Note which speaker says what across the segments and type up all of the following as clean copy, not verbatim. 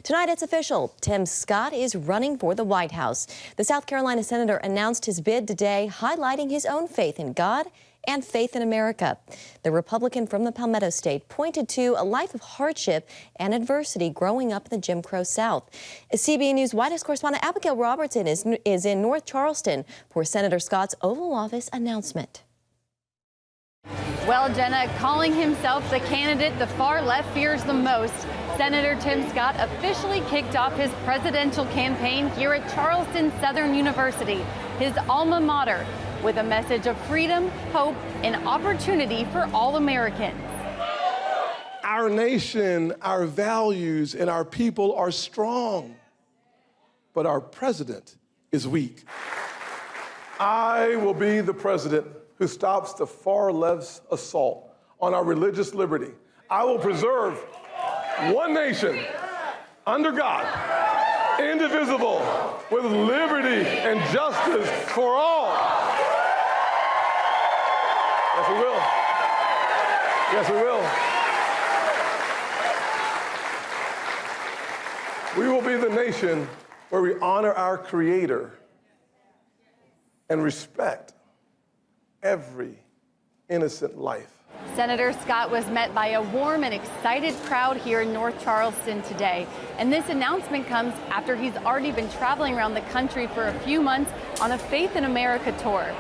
Speaker 1: Tonight it's official. Tim Scott is running for the White House. The South Carolina senator announced his bid today, highlighting his own faith in God and faith in America. The Republican from the Palmetto State pointed to a life of hardship and adversity growing up in the Jim Crow South. CBN News White House correspondent Abigail Robertson is in North Charleston for Senator Scott's Oval Office announcement.
Speaker 2: Well, Jenna, calling himself the candidate the far left fears the most, Senator Tim Scott officially kicked off his presidential campaign here at Charleston Southern University, his alma mater, with a message of freedom, hope, and opportunity for all Americans.
Speaker 3: Our nation, our values, and our people are strong, but our president is weak. I will be the president who stops the far left's assault on our religious liberty. I will preserve one nation under God, indivisible, with liberty and justice for all. Yes, we will. Yes, we will. We will be the nation where we honor our Creator and respect every innocent life.
Speaker 2: Senator Scott was met by a warm and excited crowd here in North Charleston today. And this announcement comes after he's already been traveling around the country for a few months on a Faith in America tour.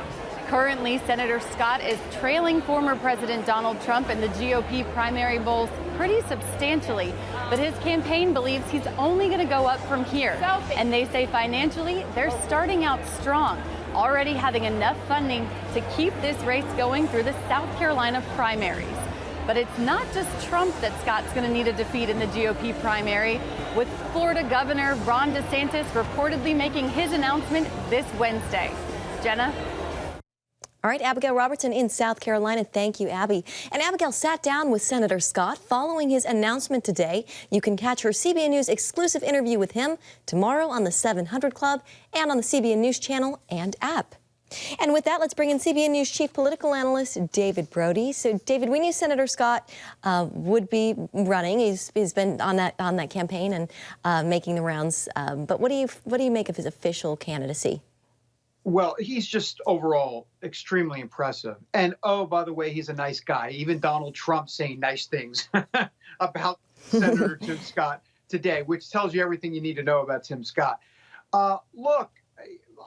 Speaker 2: Currently, Senator Scott is trailing former President Donald Trump in the GOP primary polls pretty substantially. But his campaign believes he's only going to go up from here. And they say financially, they're starting out strong, already having enough funding to keep this race going through the South Carolina primaries. But it's not just Trump that Scott's going to need a defeat in the GOP primary, with Florida Governor Ron DeSantis reportedly making his announcement this Wednesday. Jenna?
Speaker 1: All right, Abigail Robertson in South Carolina. Thank you, Abby. And Abigail sat down with Senator Scott following his announcement today. You can catch her CBN News exclusive interview with him tomorrow on the 700 Club and on the CBN News Channel and app. And with that, let's bring in CBN News Chief Political Analyst David Brody. So, David, we knew Senator Scott would be running. He's been on that campaign and making the rounds. But what do you make of his official candidacy?
Speaker 4: Well, he's just overall extremely impressive. And, oh, by the way, he's a nice guy. Even Donald Trump saying nice things about Senator Tim Scott today, which tells you everything you need to know about Tim Scott. Look,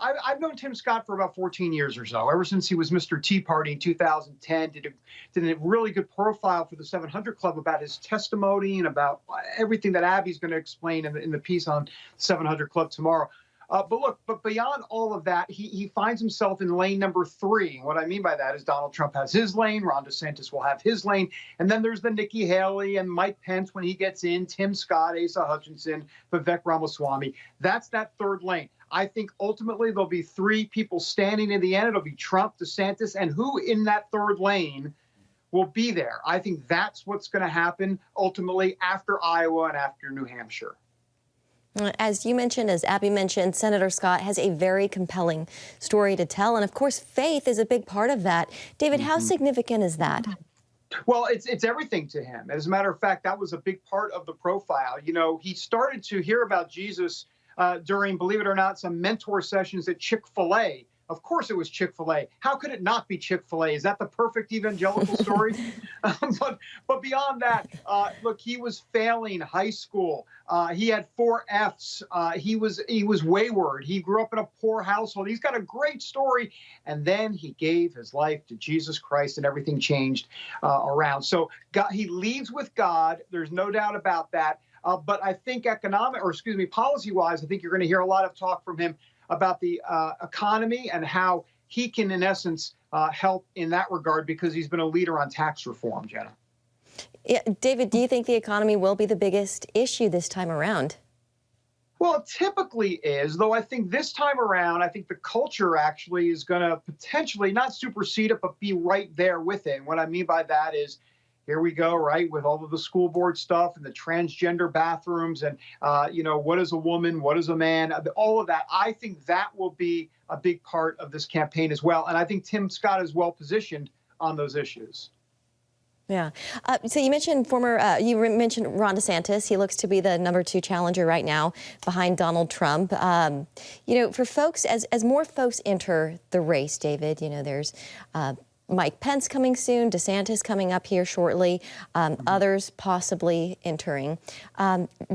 Speaker 4: I've known Tim Scott for about 14 years or so, ever since he was Mr. Tea Party in 2010, did a really good profile for the 700 Club about his testimony and about everything that Abby's going to explain in the piece on 700 Club tomorrow. But beyond all of that, he finds himself in lane number 3. And what I mean by that is Donald Trump has his lane, Ron DeSantis will have his lane, and then there's the Nikki Haley and Mike Pence when he gets in, Tim Scott, Asa Hutchinson, Vivek Ramaswamy. That's that third lane. I think ultimately there'll be 3 people standing in the end. It'll be Trump, DeSantis, and who in that third lane will be there. I think that's what's going to happen ultimately after Iowa and after New Hampshire.
Speaker 1: As you mentioned, as Abby mentioned, Senator Scott has a very compelling story to tell. And of course, faith is a big part of that. David, how significant is that?
Speaker 4: Well, it's everything to him. As a matter of fact, that was a big part of the profile. You know, he started to hear about Jesus during, believe it or not, some mentor sessions at Chick-fil-A. Of course it was Chick-fil-A. How could it not be Chick-fil-A? Is that the perfect evangelical story? But beyond that, look, he was failing high school. He had 4 Fs. He was wayward. He grew up in a poor household. He's got a great story. And then he gave his life to Jesus Christ and everything changed around. So he leads with God. There's no doubt about that. But I think policy-wise, I think you're going to hear a lot of talk from him about the economy and how he can, in essence, help in that regard because he's been a leader on tax reform, Jenna.
Speaker 1: Yeah, David, do you think the economy will be the biggest issue this time around?
Speaker 4: Well, it typically is, though I think this time around, I think the culture actually is going to potentially not supersede it, but be right there with it. And what I mean by that is, here we go, right, with all of the school board stuff and the transgender bathrooms and, what is a woman, what is a man, all of that. I think that will be a big part of this campaign as well. And I think Tim Scott is well positioned on those issues.
Speaker 1: Yeah. So you mentioned mentioned Ron DeSantis. He looks to be the #2 challenger right now behind Donald Trump. For folks, as more folks enter the race, David, there's Mike Pence coming soon, DeSantis coming up here shortly, others possibly entering.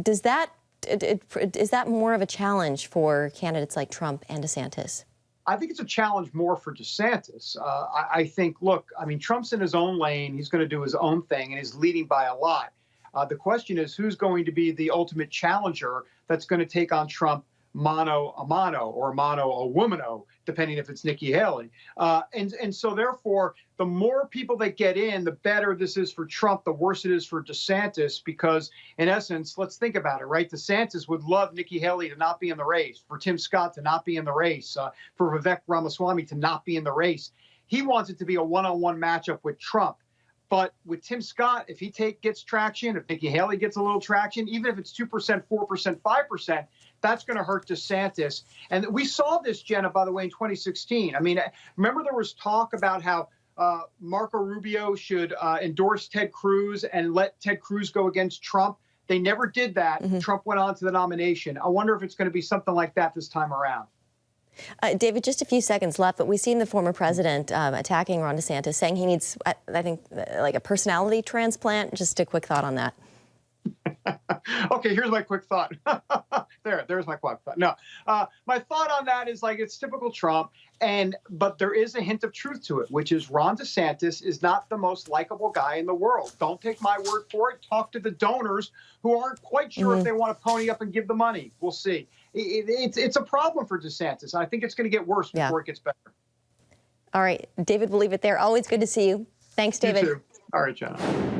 Speaker 1: Is that more of a challenge for candidates like Trump and DeSantis?
Speaker 4: I think it's a challenge more for DeSantis. I think, look, Trump's in his own lane. He's going to do his own thing, and he's leading by a lot. The question is, who's going to be the ultimate challenger that's going to take on Trump mano a mano or mano a womano, depending if it's Nikki Haley. And so therefore, the more people that get in, the better this is for Trump, the worse it is for DeSantis, because in essence, let's think about it, right? DeSantis would love Nikki Haley to not be in the race, for Tim Scott to not be in the race, for Vivek Ramaswamy to not be in the race. He wants it to be a one-on-one matchup with Trump. But with Tim Scott, if he gets traction, if Nikki Haley gets a little traction, even if it's 2%, 4%, 5%, that's going to hurt DeSantis. And we saw this, Jenna, by the way, in 2016. Remember there was talk about how Marco Rubio should endorse Ted Cruz and let Ted Cruz go against Trump. They never did that. Mm-hmm. Trump went on to the nomination. I wonder if it's going to be something like that this time around.
Speaker 1: David, just a few seconds left, but we've seen the former president attacking Ron DeSantis, saying he needs, I think, like a personality transplant. Just a quick thought on that.
Speaker 4: Okay, here's my quick thought. There's my quick thought. No, my thought on that is it's typical Trump, but there is a hint of truth to it, which is Ron DeSantis is not the most likable guy in the world. Don't take my word for it. Talk to the donors who aren't quite sure if they want to pony up and give the money. We'll see. It's a problem for DeSantis. I think it's going to get worse before it gets better.
Speaker 1: All right, David, we'll leave it there. Always good to see you. Thanks, David.
Speaker 4: You too. All right, Jenna.